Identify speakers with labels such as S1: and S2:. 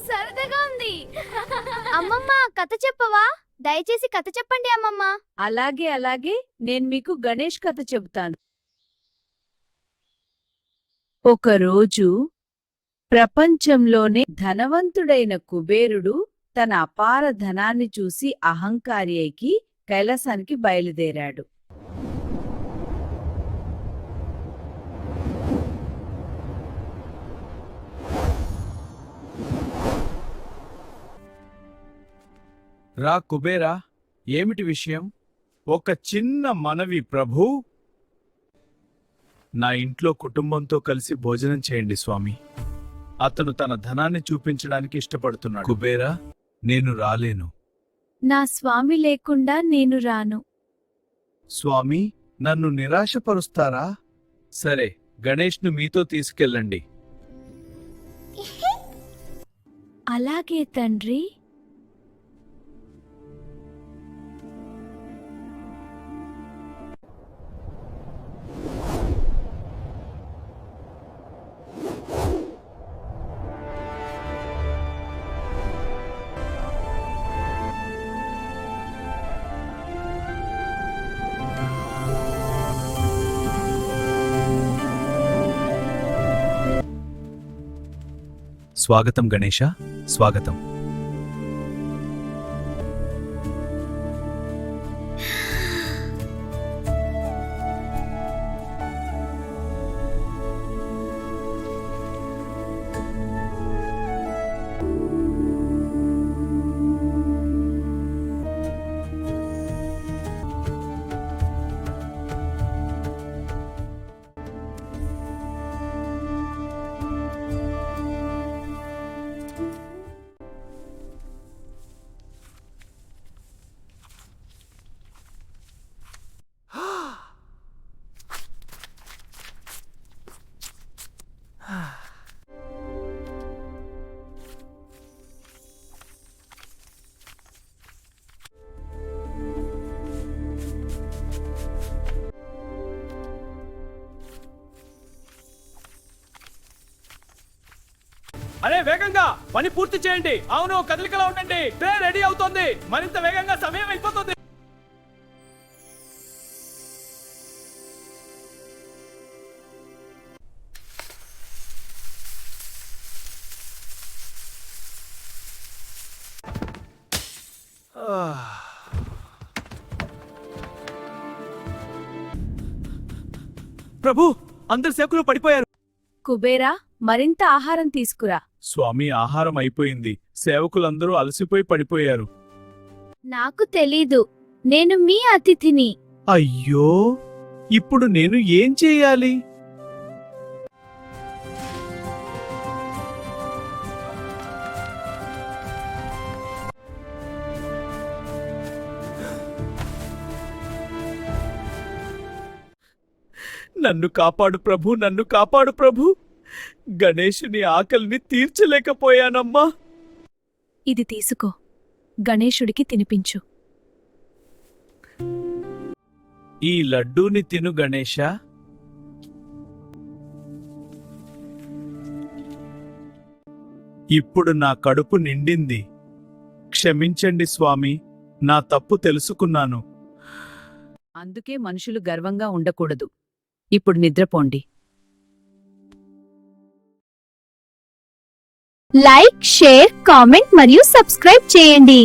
S1: సరదాగా ఉంది. అమ్మమ్మ కథ చెప్పవా? దయచేసి కథ చెప్పండి అమ్మమ్మ.
S2: అలాగే నేను మీకు గణేష్ కథ చెబుతాను. ఒకరోజు ప్రపంచంలోనే ధనవంతుడైన కుబేరుడు తన అపార ధనాన్ని చూసి అహంకారి అయి కైలాసానికి బయలుదేరాడు.
S3: రా కుబేరా, ఏమిటి విషయం? ఒక చిన్న మనవి ప్రభూ. నా ఇంట్లో కుటుంబంతో కలిసి భోజనం చేయండి స్వామి. అతను తన ధనాన్ని చూపించడానికి ఇష్టపడుతున్నాడు. కుబేరా, నేను రాలేను.
S2: నా స్వామి లేకుండా నేను రాను.
S3: స్వామి, నన్ను నిరాశపరుస్తారా? సరే, గణేష్ను మీతో తీసుకెళ్ళండి.
S2: అలాగే తండ్రి.
S3: స్వాగతం గణేశ, స్వాగతం.
S4: అరే వేగంగా పని పూర్తి చేయండి. అవును, కదలికలా ఉండండి. ట్రైన్ రెడీ అవుతోంది. మరింత వేగంగా సమయం అయిపోతుంది. ప్రభు, అందరు సేవకులు పడిపోయారు.
S2: కుబేరా, మరింత ఆహారం తీసుకురా.
S3: స్వామి, ఆహారం అయిపోయింది. సేవకులందరూ అలసిపోయి పడిపోయారు.
S1: నాకు తెలీదు, నేను మీ అతిథిని.
S3: అయ్యో, ఇప్పుడు నేను ఏం చేయాలి? నన్ను కాపాడు ప్రభు, నన్ను కాపాడు ప్రభు. గణేశుని ఆకలిని తీర్చలేకపోయానమ్మా.
S2: ఇది తీసుకో, గణేశుడికి తినిపించు.
S3: ఈ లడ్డూని తిను గణేశ. ఇప్పుడు నా కడుపు నిండింది. క్షమించండి స్వామి, నా తప్పు తెలుసుకున్నాను.
S2: అందుకే మనుషులు గర్వంగా ఉండకూడదు. ఇప్పుడు నిద్రపోండి.
S1: లైక్, షేర్, కామెంట్ మరియు సబ్స్క్రైబ్ చేయండి.